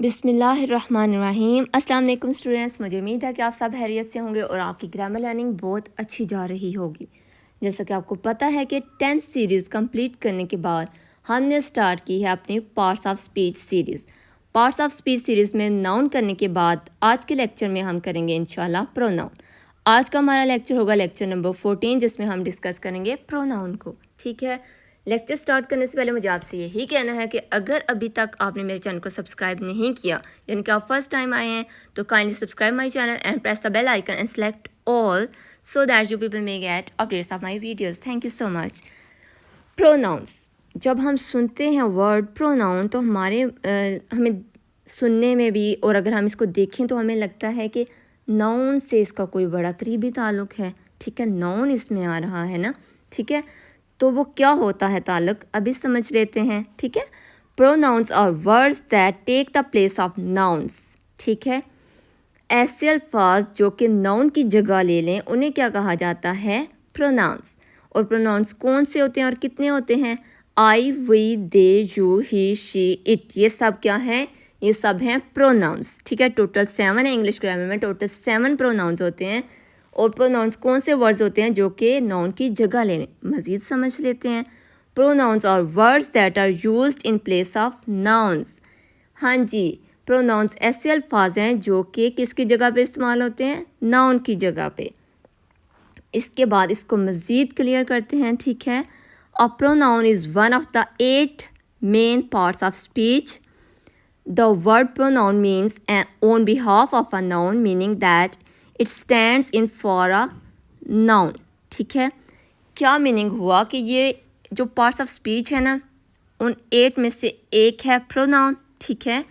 बिस्मिल्लाहिर्रहमानिर्रहीम। अस्सलाम वालेकुम स्टूडेंट्स, मुझे उम्मीद है कि आप सब खैरियत से होंगे और आपकी ग्रामर लर्निंग बहुत अच्छी जा रही होगी। जैसा कि आपको पता है कि 10th सीरीज़ कंप्लीट करने के बाद हमने स्टार्ट की है अपनी parts of speech series. Parts of speech series में नाउन करने के बाद आज के लेक्चर में हम करेंगे इंशाल्लाह प्रोनाउन। आज का हमारा लेक्चर होगा लेक्चर नंबर 14, जिसमें हम डिस्कस करेंगे प्रोनाउन को। ठीक है, लेक्चर स्टार्ट करने से पहले मुझे आपसे यही कहना है कि अगर अभी तक आपने मेरे चैनल को सब्सक्राइब नहीं किया, यानी कि आप फर्स्ट टाइम आए हैं, तो kindly subscribe my channel and press the bell icon and select all so that you people may get updates of my videos. Thank you so much. Pronouns, जब हम सुनते हैं वर्ड प्रोनाउन तो हमें सुनने में भी, और अगर हम इसको देखें तो हमें लगता है कि नाउन से इसका कोई बड़ा करीबी ताल्लुक है। ठीक है, नाउन इसमें आ रहा है ना। ठीक है, तो वो क्या होता है ताल्लुक, अभी समझ लेते हैं। ठीक है, pronouns are words that take the place of nouns. ठीक है, ऐसे अल्फाज जो कि नाउन की जगह ले लें उन्हें क्या कहा जाता है, प्रोनाउंस। और प्रोनाउंस कौन से होते हैं और कितने होते हैं? I, we, they, you, he, she, it, ये सब क्या हैं? ये सब हैं प्रोनाउंस। ठीक है, टोटल 7 है। इंग्लिश ग्रामर में टोटल 7 प्रोनाउंस होते हैं। और प्रोनाउंस कौन से वर्ड्स होते हैं जो कि नाउन की जगह लेने। मज़ीद समझ लेते हैं। Pronouns are words that are used in place of nouns. हाँ जी, प्रोनाउंस ऐसे अल्फाज हैं जो कि किसकी जगह पे इस्तेमाल होते हैं, नाउन की जगह पे। इसके बाद इसको मज़ीद क्लियर करते हैं। ठीक है, a pronoun is one of the 8 main parts of speech. The word pronoun means on behalf of a noun, meaning that it stands in for a noun. ठीक है, क्या मीनिंग हुआ कि ये जो पार्ट्स ऑफ स्पीच है ना, उन 8 में से एक है प्रोनाउन। ठीक है,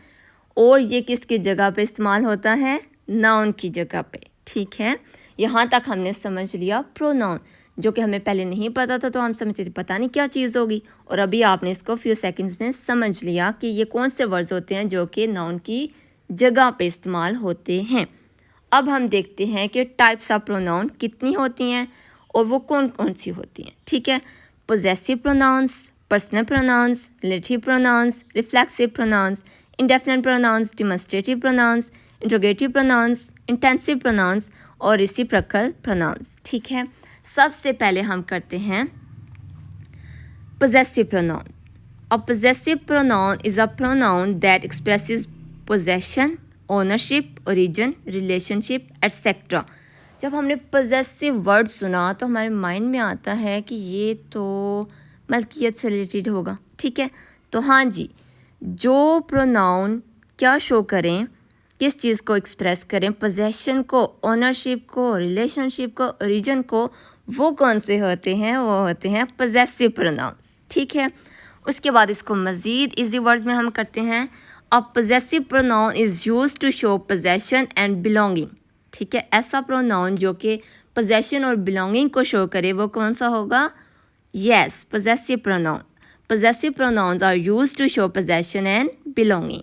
और ये किसकी जगह पे इस्तेमाल होता है, नाउन की जगह पे। ठीक है, यहाँ तक हमने समझ लिया प्रोनाउन, जो कि हमें पहले नहीं पता था, तो हम समझते थे पता नहीं क्या चीज़ होगी, और अभी आपने इसको फ्यू सेकंड्स में समझ लिया कि ये कौन से वर्ड्स होते हैं जो कि नाउन की जगह पे इस्तेमाल होते हैं। अब हम देखते हैं कि टाइप्स ऑफ प्रोनाउन कितनी होती हैं और वो कौन कौन सी होती हैं। ठीक है, possessive pronouns, personal pronouns, relative pronouns, reflexive pronouns, indefinite pronouns, demonstrative pronouns, interrogative pronouns, intensive pronouns और रेसिप्रोकल प्रोनाउंस। ठीक है, सबसे पहले हम करते हैं possessive pronoun. A possessive pronoun is a pronoun that expresses possession, ownership, origin, relationship, etc. जब हमने possessive वर्ड सुना तो हमारे माइंड में आता है कि ये तो मलकियत से रिलेटेड होगा। ठीक है, तो हाँ जी, जो प्रोनाउन क्या शो करें, किस चीज़ को एक्सप्रेस करें, पोजेशन को, ओनरशिप को, रिलेशनशिप को, ओरिजिन को, वो कौन से होते हैं, वो होते हैं पोजेसिव प्रोनाउंस। ठीक है, उसके बाद इसको मज़ीद इजी वर्ड्स में हम करते हैं। A possessive pronoun is used to show possession and belonging. ठीक है, ऐसा प्रोनाउन जो कि पोजेशन और बिलोंगिंग को शो करे वो कौन सा होगा? Yes, possessive pronoun. Possessive pronouns are used to show possession and belonging.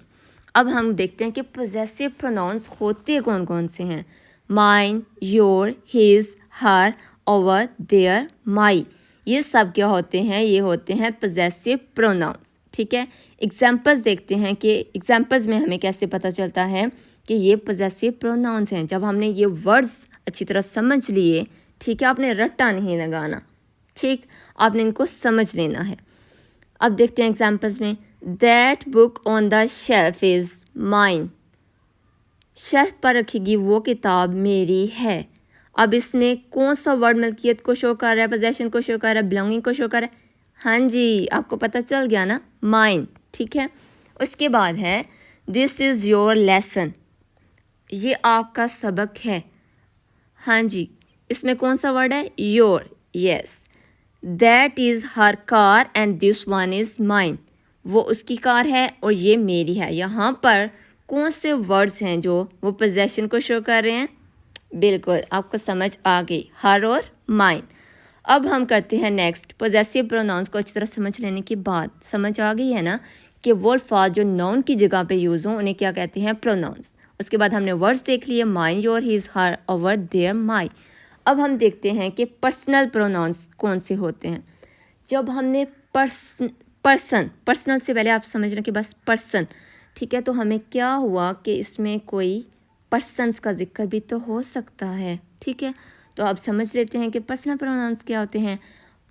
अब हम देखते हैं कि पोजेसिव प्रोनाउंस होते कौन कौन से हैं। Mine, your, his, her, our, their, my, ये सब क्या होते हैं? ये होते हैं पोजेसिव प्रोनाउंस। ठीक है, एग्जाम्पल्स देखते हैं कि एग्जाम्पल्स में हमें कैसे पता चलता है कि ये पोजेसिव प्रोनाउंस हैं। जब हमने ये वर्ड्स अच्छी तरह समझ लिए, ठीक है, आपने रट्टा नहीं लगाना, ठीक, आपने इनको समझ लेना है। अब देखते हैं एग्जाम्पल्स में। That book on the shelf is mine, shelf पर रखी वो किताब मेरी है। अब इसमें कौन सा वर्ड मलकियत को शो कर रहा है, पोजेशन को शो कर रहा है, बिलोंगिंग को शो कर रहा है? हाँ जी, आपको पता चल गया ना, माइन। ठीक है, उसके बाद है दिस इज़ योर लेसन, ये आपका सबक है। हाँ जी, इसमें कौन सा वर्ड है? Your. Yes, that is her car and this one is mine, वो उसकी कार है और ये मेरी है। यहाँ पर कौन से वर्ड्स हैं जो वो पोजेशन को शो कर रहे हैं? बिल्कुल, आपको समझ आ गई, हर और माइन। अब हम करते हैं नेक्स्ट, पोजेसिव प्रोनाउंस को अच्छी तरह समझ लेने के बाद समझ आ गई है ना कि वो अल्फाज जो नाउन की जगह पे यूज़ हों उन्हें क्या कहते हैं? प्रोनाउंस। उसके बाद हमने वर्ड्स देख लिए, mine, your, his, her, our, their, my. अब हम देखते हैं कि पर्सनल प्रोनाउंस कौन से होते हैं। जब हमने पर्सनल से पहले आप समझ रहे कि बस पर्सन, ठीक है, तो हमें क्या हुआ कि इसमें कोई पर्सन्स का जिक्र भी तो हो सकता है। ठीक है, तो अब समझ लेते हैं कि पर्सनल प्रोनाउंस क्या होते हैं।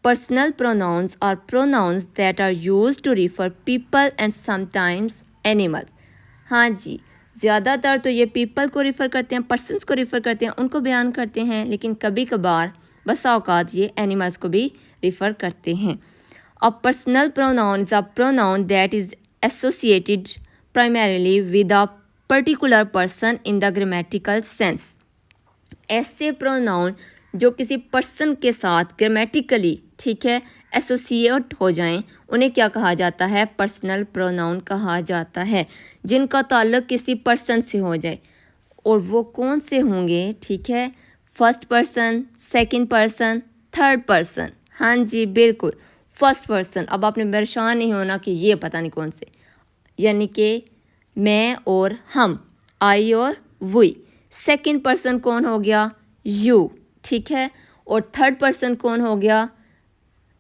Personal pronouns are pronouns that are used to refer people and sometimes animals. हाँ जी, ज़्यादातर तो ये पीपल को रिफ़र करते हैं, पर्सन्स को रिफ़र करते हैं, उनको बयान करते हैं, लेकिन कभी कभार बसा औकात ये एनिमल्स को भी रिफ़र करते हैं। A personal pronoun is a pronoun that is associated primarily with a particular person in the grammatical sense. ऐसे प्रोनाउन जो किसी पर्सन के साथ ग्रामेटिकली, ठीक है, एसोसिएट हो जाएं, उन्हें क्या कहा जाता है, पर्सनल प्रोनाउन कहा जाता है, जिनका ताल्लुक किसी पर्सन से हो जाए। और वो कौन से होंगे, ठीक है, first person, second person, third person. हाँ जी बिल्कुल, फर्स्ट पर्सन। अब आपने परेशान नहीं होना कि ये पता नहीं कौन से, यानी कि मैं और हम, आई और वी। सेकंड पर्सन कौन हो गया, यू, ठीक है, और थर्ड पर्सन कौन हो गया,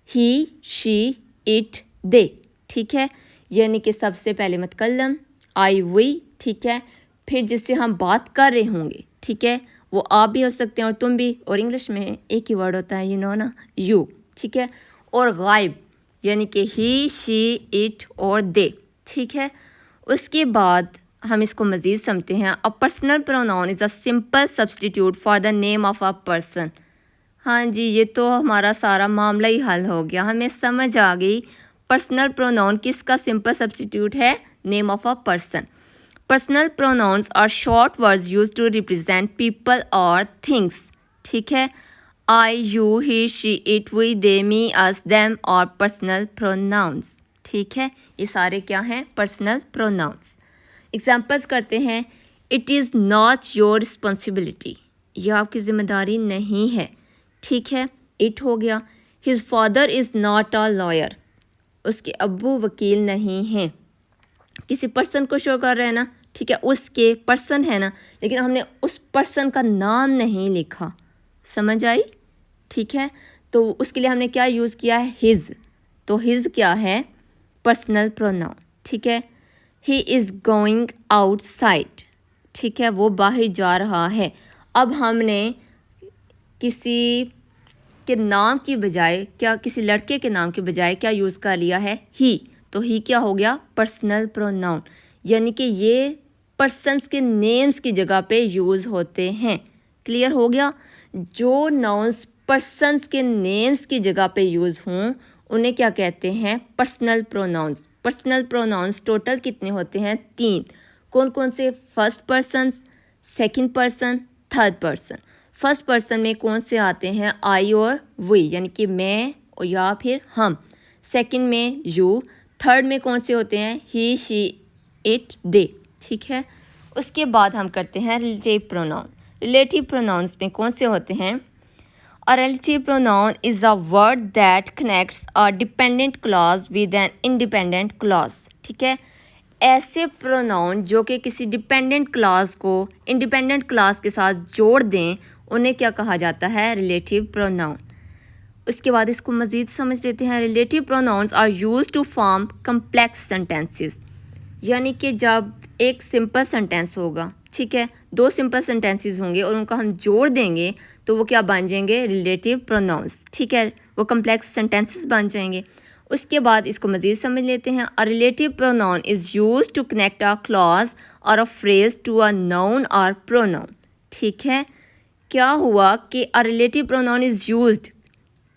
ही, शी, इट, दे, ठीक है, यानी कि सबसे पहले मुतकल्लम आई वी, ठीक है, फिर जिससे हम बात कर रहे होंगे, ठीक है, वो आप भी हो सकते हैं और तुम भी, और इंग्लिश में एक ही वर्ड होता है, यू नो ना, यू, ठीक है, और गायब यानी कि ही, शी, इट और दे, ठीक है। उसके बाद हम इसको मज़ीद समझते हैं। A personal pronoun is a simple substitute for the name of a person. हाँ जी, ये तो हमारा सारा मामला ही हल हो गया, हमें समझ आ गई पर्सनल प्रोनाउन किसका सिंपल सब्सटीट्यूट है, name of a person. Personal pronouns are short words used to represent people और थिंग्स, ठीक है। I, you, he, she, it, we, they, me, us, them और पर्सनल प्रोनाउंस, ठीक है, ये सारे क्या हैं, पर्सनल प्रोनाउंस। एग्जाम्पल्स करते हैं। It is not your responsibility, यह आपकी ज़िम्मेदारी नहीं है, ठीक है, इट हो गया। His father is not a lawyer, उसके अब्बू वकील नहीं हैं। किसी पर्सन को शो कर रहे हैं ना, ठीक है, उसके पर्सन है ना, लेकिन हमने उस पर्सन का नाम नहीं लिखा, समझ आई, ठीक है, तो उसके लिए हमने क्या यूज़ किया है, हिज। तो हिज क्या है, पर्सनल प्रोनाउन, ठीक है। ही इज़ गोइंग आउटसाइड, ठीक है, वो बाहर जा रहा है। अब हमने किसी के नाम की बजाय क्या, किसी लड़के के नाम के बजाय क्या यूज़ कर लिया है, ही। तो ही क्या हो गया, पर्सनल प्रोनाउन, यानी कि ये पर्सन्स के नेम्स की जगह पे यूज़ होते हैं। क्लियर हो गया, जो नाउन्स पर्सन्स के नेम्स की जगह पे यूज़ हों उन्हें क्या कहते हैं, personal pronounce. Personal pronounce total कितने होते हैं, 3। कौन कौन से, first person, second person, third person. First person में कौन से आते हैं, आई और वी, यानी कि मैं और या फिर हम। सेकंड में यू। थर्ड में कौन से होते हैं, ही, शी, इट, दे, ठीक है। उसके बाद हम करते हैं रिलेटिव प्रोनाउन। रिलेटिव प्रोनाउंस में कौन से होते हैं, A relative pronoun is a word that connects a dependent clause with an independent clause, ठीक है। ऐसे प्रोनाउन जो कि किसी डिपेंडेंट क्लास को इंडिपेंडेंट क्लास के साथ जोड़ दें उन्हें क्या कहा जाता है, रिलेटिव प्रोनाउन। उसके बाद इसको मज़ीद समझ लेते हैं। Relative pronouns are used to form complex sentences, यानी कि जब एक सिंपल सेंटेंस होगा, ठीक है, 2 सिंपल सेंटेंसेस होंगे और उनको हम जोड़ देंगे तो वो क्या बन जाएंगे, रिलेटिव प्रोनाउंस, ठीक है, वो कम्प्लेक्स सेंटेंसेस बन जाएंगे। उसके बाद इसको मज़ीद समझ लेते हैं। A relative pronoun is used to connect a clause और a phrase to a noun और प्रोनाउन, ठीक है। क्या हुआ कि a relative pronoun is used,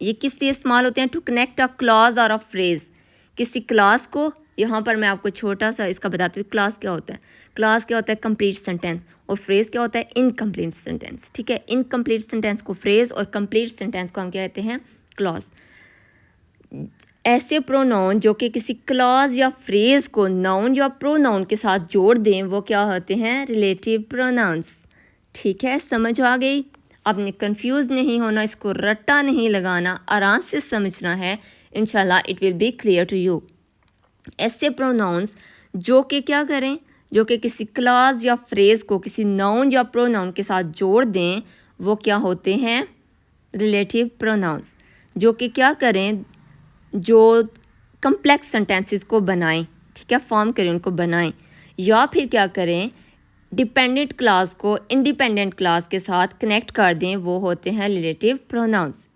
ये किस लिए इस्तेमाल होते हैं, टू कनेक्ट अ क्लॉज और अ फ्रेज, किसी क्लास को। यहाँ पर मैं आपको छोटा सा इसका बताती हूँ, क्लास क्या होता है। क्लास क्या होता है, कंप्लीट सेंटेंस, और फ्रेज क्या होता है, इनकम्प्लीट सेंटेंस, ठीक है। इनकम्प्लीट सेंटेंस को फ्रेज और कंप्लीट सेंटेंस को हम क्या कहते हैं, क्लॉज। ऐसे प्रोनाउन जो कि किसी क्लॉज या फ्रेज को नाउन या प्रोनाउन के साथ जोड़ दें वो क्या होते हैं, रिलेटिव प्रोनाउंस, ठीक है। समझ आ गई, आपने कंफ्यूज नहीं होना, इसको रट्टा नहीं लगाना, आराम से समझना है, इंशाल्लाह it will be clear to you. ऐसे प्रोनाउंस जो कि क्या करें, जो कि किसी क्लॉज या फ्रेज को किसी नाउन या प्रोनाउन के साथ जोड़ दें वो क्या होते हैं, रिलेटिव प्रोनाउंस। जो कि क्या करें, जो कम्प्लेक्स सेंटेंसेस को बनाएं, ठीक है, फॉर्म करें, उनको बनाएं। या फिर क्या करें, डिपेंडेंट क्लास को इंडिपेंडेंट क्लास के साथ कनेक्ट कर दें, वो होते हैं रिलेटिव प्रोनाउंस।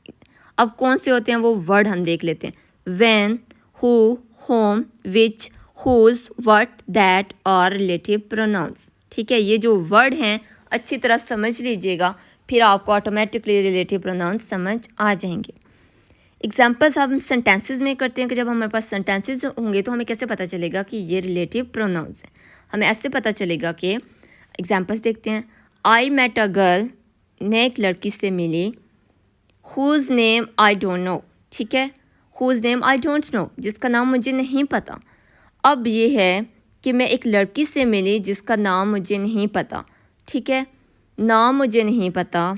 अब कौन से होते हैं वो वर्ड हम देख लेते हैं। When, who, whom, which, whose, what, that और रिलेटिव प्रोनाउंस। ठीक है, ये जो वर्ड हैं अच्छी तरह समझ लीजिएगा, फिर आपको ऑटोमेटिकली रिलेटिव प्रोनाउंस समझ आ जाएंगे। एग्जाम्पल्स हम सेंटेंसेस में करते हैं कि जब हमारे पास सेंटेंसेस होंगे तो हमें कैसे पता चलेगा कि ये रिलेटिव प्रोनाउंस हैं। हमें ऐसे पता चलेगा कि एग्जाम्पल्स देखते हैं। आई मेट अ गर्ल, मैं एक लड़की से मिली। Whose name I don't know, ठीक है, whose name I don't know, जिसका नाम मुझे नहीं पता। अब ये है कि मैं एक लड़की से मिली जिसका नाम मुझे नहीं पता। ठीक है, नाम मुझे नहीं पता,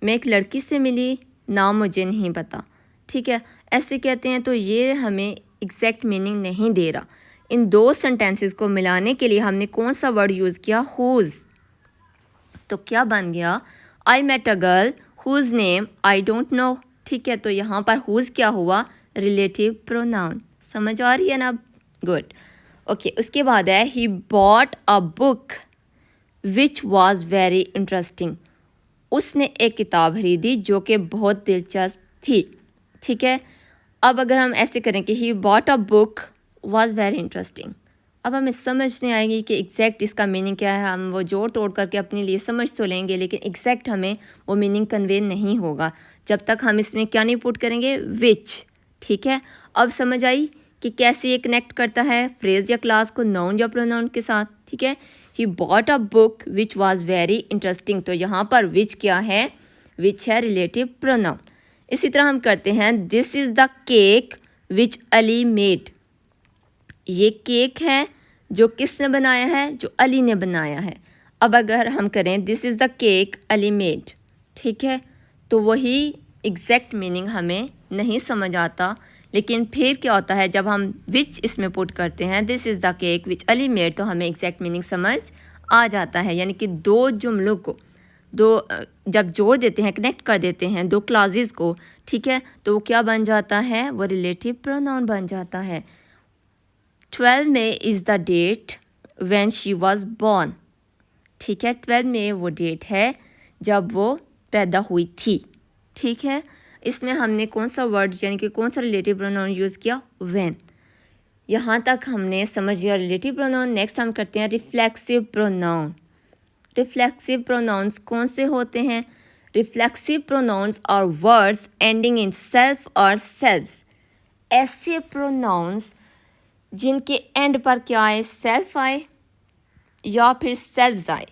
मैं एक लड़की से मिली, नाम मुझे नहीं पता। ठीक है, ऐसे कहते हैं तो ये हमें एग्जैक्ट मीनिंग नहीं दे रहा। इन दो सेंटेंसेस को मिलाने के लिए हमने कौन सा वर्ड यूज़ किया, हुज। तो क्या बन गया, I met a girl whose name I don't know. ठीक है, तो यहाँ पर हुज क्या हुआ, रिलेटिव प्रोनाउन। समझ आ रही है ना, गुड। ओके, उसके बाद है he bought a book which was very interesting. उसने एक किताब खरीदी जो कि बहुत दिलचस्प थी। ठीक है, अब अगर हम ऐसे करें कि he bought a book was very interesting, अब हमें समझ नहीं आएगी कि एग्जैक्ट इसका मीनिंग क्या है। हम वो जोड़ तोड़ करके अपने लिए समझ तो लेंगे, लेकिन एग्जैक्ट हमें वो मीनिंग कन्वे नहीं होगा जब तक हम इसमें क्या नहीं पुट करेंगे, विच। ठीक है, अब समझ आई कि कैसे ये कनेक्ट करता है फ्रेज या क्लास को नाउन या प्रोनाउन के साथ। ठीक है, he bought a book which was very interesting, तो यहाँ पर विच क्या है, विच है रिलेटिव प्रोनाउन। इसी तरह हम करते हैं, this is the cake which Ali made. ये केक है जो किसने बनाया है, जो अली ने बनाया है। अब अगर हम करें this is the cake Ali made, ठीक है, तो वही एग्जैक्ट मीनिंग हमें नहीं समझ आता। लेकिन फिर क्या होता है, जब हम विच इसमें पुट करते हैं, this is the cake which Ali made, तो हमें एग्जैक्ट मीनिंग समझ आ जाता है। यानी कि दो जुमलों को जब जोड़ देते हैं, कनेक्ट कर देते हैं दो क्लासेस को, ठीक है, तो वो क्या बन जाता है, वो रिलेटिव प्रोनाउन बन जाता है। 12 May is the date when she was born. ठीक है, 12 मई वो डेट है जब वो पैदा हुई थी। ठीक है, इसमें हमने कौन सा वर्ड यानी कि कौन सा रिलेटिव प्रोनाउन यूज़ किया, व्हेन। यहाँ तक हमने समझ लिया रिलेटिव प्रोनाउन। नेक्स्ट हम करते हैं रिफ्लेक्सिव प्रोनाउन। रिफ्लेक्सिव प्रोनाउंस कौन से होते हैं, reflexive pronouns are words ending in self और सेल्व्स। ऐसे प्रोनाउंस जिनके एंड पर क्या आए, सेल्फ आए या फिर सेल्व्स आए,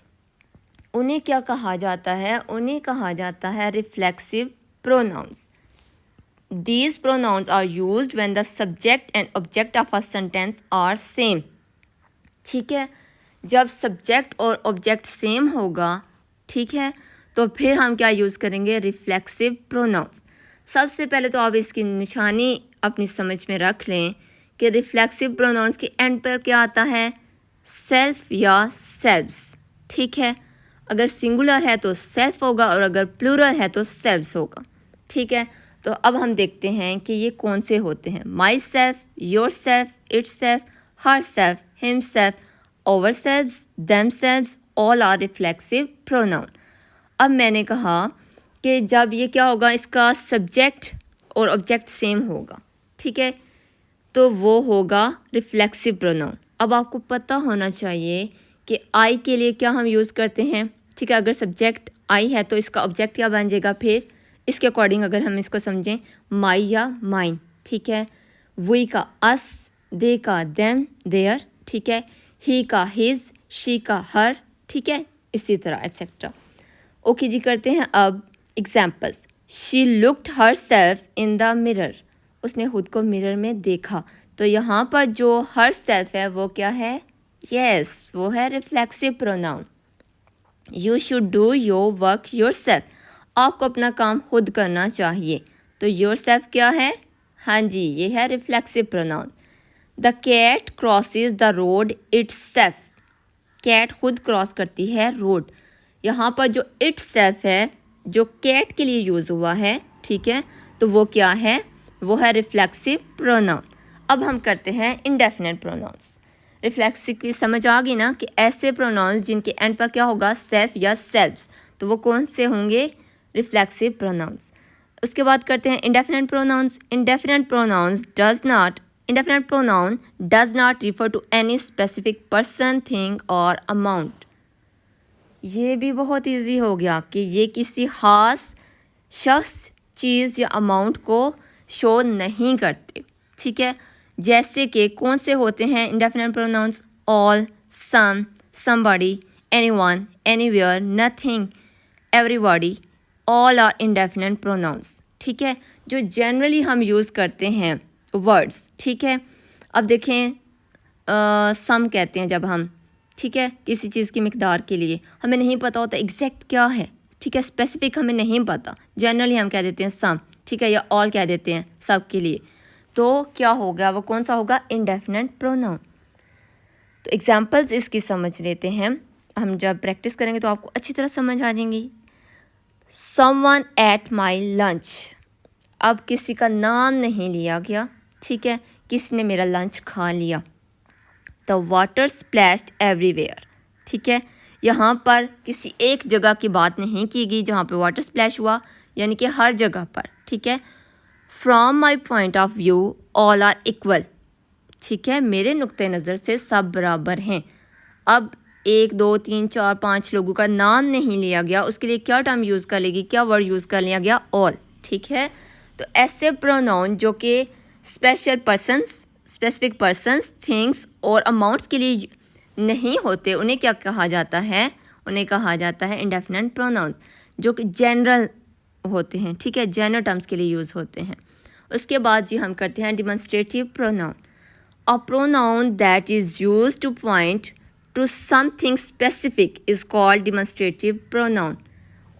उन्हें क्या कहा जाता है, उन्हें कहा जाता है reflexive pronouns. These pronouns are used when the subject and object of a sentence are same। ठीक है, जब सब्जेक्ट और ऑब्जेक्ट सेम होगा, ठीक है, तो फिर हम क्या यूज़ करेंगे, रिफ्लेक्सिव प्रोनाउंस। सबसे पहले तो आप इसकी निशानी अपनी समझ में रख लें कि रिफ्लेक्सिव प्रोनाउंस के एंड पर क्या आता है, सेल्फ या सेल्व्स। ठीक है, अगर सिंगुलर है तो सेल्फ होगा और अगर प्लूरल है तो सेल्व्स होगा। ठीक है, तो अब हम देखते हैं कि ये कौन से होते हैं, myself, yourself, itself, herself, himself, ourselves, themselves, all are reflexive pronoun. अब मैंने कहा कि जब ये क्या होगा, इसका सब्जेक्ट और ऑब्जेक्ट सेम होगा, ठीक है, तो वो होगा रिफ्लेक्सिव प्रोनाउन। अब आपको पता होना चाहिए कि आई के लिए क्या हम यूज़ करते हैं। ठीक है, अगर सब्जेक्ट आई है तो इसका ऑब्जेक्ट क्या बन जाएगा, फिर इसके अकॉर्डिंग अगर हम इसको समझें, माई या माइन। ठीक है, वी का अस, दे का देम देयर, ठीक है, ही का हिज, शी का हर, ठीक है, इसी तरह एट्सेट्रा। ओके जी, करते हैं अब examples. She looked her self in the mirror, उसने खुद को मिरर में देखा। तो यहाँ पर जो हर सेल्फ है वो क्या है, यस, वो है reflexive pronoun. You should do your work your self, आपको अपना काम खुद करना चाहिए। तो योर सेल्फ क्या है, हाँ जी, ये है reflexive pronoun. The cat crosses the road itself, cat खुद क्रॉस करती है रोड। यहाँ पर जो इट्स सेल्फ है जो कैट के लिए यूज़ हुआ है, ठीक है, तो वो क्या है, वो है रिफ्लेक्सिव प्रोनाउन। अब हम करते हैं इंडेफिनेट प्रोनाउंस। रिफ्लेक्सिव की समझ आ गई ना कि ऐसे प्रोनाउंस जिनके एंड पर क्या होगा सेल्फ या सेल्फ्स, तो वो कौन से होंगे रिफ्लेक्सिव प्रोनाउंस। उसके बाद करते हैं indefinite pronouns. Indefinite pronoun does not refer to any specific person, thing और अमाउंट। ये भी बहुत इजी हो गया कि ये किसी खास शख्स, चीज़ या अमाउंट को शो नहीं करते, ठीक है। जैसे कि कौन से होते हैं indefinite pronouns, all, some, somebody, anyone, anywhere, nothing, everybody, all are indefinite pronouns, ठीक है, जो जनरली हम यूज़ करते हैं वर्ड्स, ठीक है। अब देखें सम कहते हैं जब हम, ठीक है, किसी चीज़ की मिकदार के लिए हमें नहीं पता होता एग्जैक्ट क्या है, ठीक है, स्पेसिफिक हमें नहीं पता, जनरली हम कह देते हैं सम, ठीक है, या ऑल कह देते हैं सब के लिए, तो क्या होगा, वो कौन सा होगा इंडेफिनेट प्रोनाउन। तो एग्जांपल्स इसकी समझ लेते हैं, हम जब प्रैक्टिस करेंगे तो आपको अच्छी तरह समझ आ जाएंगी। समवन एट माई लंच, अब किसी का नाम नहीं लिया गया, ठीक है, किसी ने मेरा लंच खा लिया। द वाटर स्प्लैश्ड एवरीवेयर, ठीक है, यहाँ पर किसी एक जगह की बात नहीं की गई जहाँ पे वाटर स्प्लैश हुआ, यानी कि हर जगह पर, ठीक है। From my point of view all are equal, ठीक है, मेरे नुक्ते नज़र से सब बराबर हैं। अब 1 2 3 4 5 लोगों का नाम नहीं लिया गया, उसके लिए क्या टर्म यूज़ कर लेगी, क्या वर्ड यूज़ कर लिया गया, ऑल, ठीक है। तो ऐसे प्रोनाउन जो कि special persons, specific persons, things और अमाउंट्स के लिए नहीं होते, उन्हें क्या कहा जाता है, उन्हें कहा जाता है इंडेफिनेट प्रोनाउंस, जो कि जनरल होते हैं, ठीक है, जनरल टर्म्स के लिए यूज़ होते हैं। उसके बाद जी हम करते हैं demonstrative pronoun. A pronoun that is used two point two something specific is called demonstrative pronoun.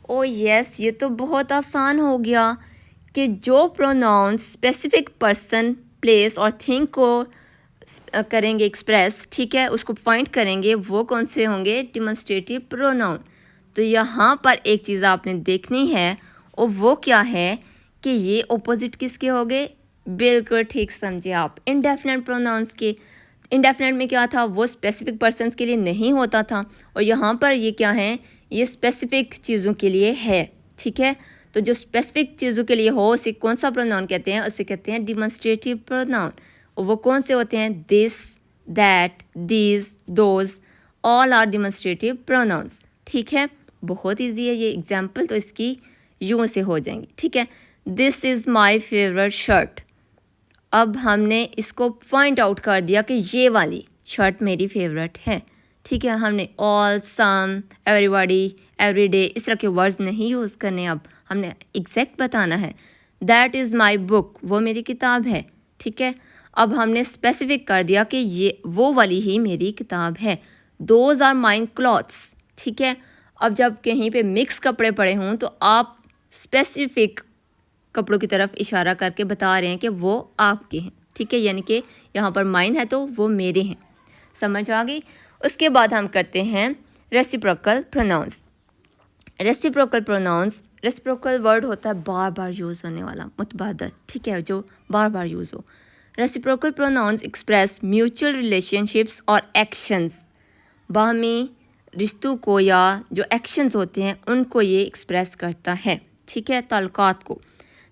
O yes, ये तो बहुत आसान हो गया कि जो प्रोनाउन स्पेसिफिक पर्सन, प्लेस और थिंग को करेंगे एक्सप्रेस, ठीक है, उसको पॉइंट करेंगे, वो कौन से होंगे डिमॉन्स्ट्रेटिव प्रोनाउन। तो यहाँ पर एक चीज़ आपने देखनी है, और वो क्या है कि ये ऑपोजिट किसके हो गए, बिल्कुल ठीक समझे आप, इंडेफिनेट प्रोनाउंस के। इंडेफिनेट में क्या था, वो स्पेसिफिक पर्सन्स के लिए नहीं होता था, और यहाँ पर ये क्या है, ये स्पेसिफिक चीज़ों के लिए है, ठीक है। तो जो स्पेसिफिक चीज़ों के लिए हो उसे कौन सा प्रोनाउन कहते हैं, उसे कहते हैं डिमॉन्स्ट्रेटिव प्रोनाउन। और वो कौन से होते हैं, this, that, these, those, all are demonstrative pronouns, ठीक है। बहुत ईजी है ये एग्जाम्पल, तो इसकी यूँ से हो जाएंगी, ठीक है। This is my favourite shirt, अब हमने इसको पॉइंट आउट कर दिया कि ये वाली शर्ट मेरी फेवरेट है, ठीक है। हमने ऑल, सम, एवरीबॉडी, एवरीडे इस तरह के वर्ड्स नहीं यूज़ करने, अब हमने एग्जैक्ट बताना है। दैट इज़ माई बुक, वो मेरी किताब है, ठीक है। अब हमने स्पेसिफिक कर दिया कि ये वो वाली ही मेरी किताब है। दोज आर माई क्लॉथ्स, ठीक है। अब जब कहीं पे मिक्स कपड़े पड़े हों तो आप स्पेसिफिक कपड़ों की तरफ इशारा करके बता रहे हैं कि वो आपके हैं, ठीक है, यानी कि यहाँ पर माइन है तो वो मेरे हैं, समझ आ गई। उसके बाद हम करते हैं reciprocal pronouns. Reciprocal pronouns, reciprocal word होता है बार बार यूज़ होने वाला, मुतबादल, ठीक है, जो बार बार यूज़ हो। Reciprocal pronouns express mutual relationships और एक्शंस, बाहमी रिश्तों को या जो एक्शंस होते हैं उनको ये एक्सप्रेस करता है, ठीक है, ताल्लुकात को।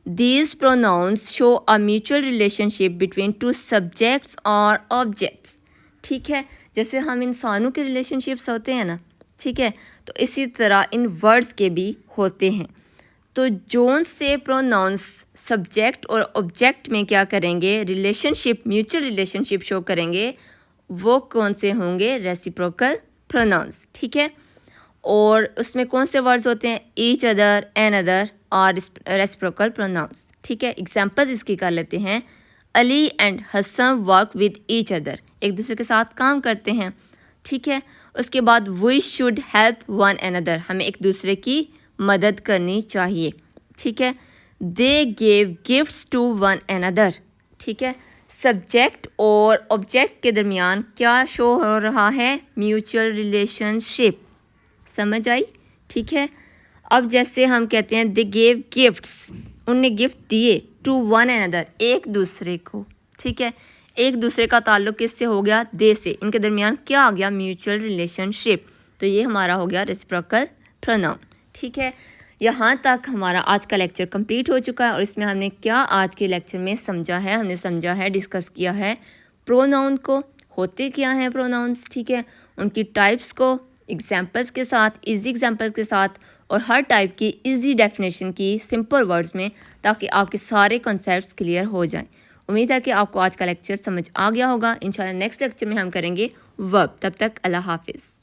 These pronouns show a mutual relationship between two subjects or objects, ठीक है, जैसे हम इंसानों के रिलेशनशिप्स होते हैं ना, ठीक है, तो इसी तरह इन वर्ड्स के भी होते हैं। तो जोन से प्रोनाउंस सब्जेक्ट और ऑब्जेक्ट में क्या करेंगे, रिलेशनशिप, म्यूचुअल रिलेशनशिप शो करेंगे, वो कौन से होंगे, रेसिप्रोकल प्रोनाउंस, ठीक है। और उसमें कौन से वर्ड्स होते हैं, ईच अदर, एन अदर और रेसिप्रोकल प्रोनाउंस, ठीक है। एग्जांपल्स इसकी कर लेते हैं। Ali and Hasan work with each other, एक दूसरे के साथ काम करते हैं, ठीक है। उसके बाद we should help one another, हमें एक दूसरे की मदद करनी चाहिए, ठीक है। They gave gifts to one another, ठीक है। सब्जेक्ट और ऑब्जेक्ट के दरमियान क्या शो हो रहा है, म्यूचुअल रिलेशनशिप, समझ आई, ठीक है। अब जैसे हम कहते हैं दे गेव गिफ्ट्स, उनने गिफ्ट दिए, टू वन अनदर, एक दूसरे को, ठीक है। एक दूसरे का ताल्लुक किससे हो गया, दे से, इनके दरमियान क्या आ गया, म्यूचुअल रिलेशनशिप। तो ये हमारा हो गया रेसिप्रोकल प्रोनाउन। ठीक है, यहाँ तक हमारा आज का लेक्चर कंप्लीट हो चुका है और इसमें हमने क्या आज के लेक्चर में समझा है, हमने समझा है, डिस्कस किया है प्रोनाउन को, होते क्या हैं प्रोनाउंस, ठीक है, उनकी टाइप्स को एग्जांपल्स के साथ, इजी एग्जांपल्स के साथ और हर टाइप की इजी डेफिनेशन की सिंपल वर्ड्स में, ताकि आपके सारे कॉन्सेप्ट्स क्लियर हो जाएं। उम्मीद है कि आपको आज का लेक्चर समझ आ गया होगा। इंशाल्लाह नेक्स्ट लेक्चर में हम करेंगे वर्ब। तब तक अल्लाह हाफिज़।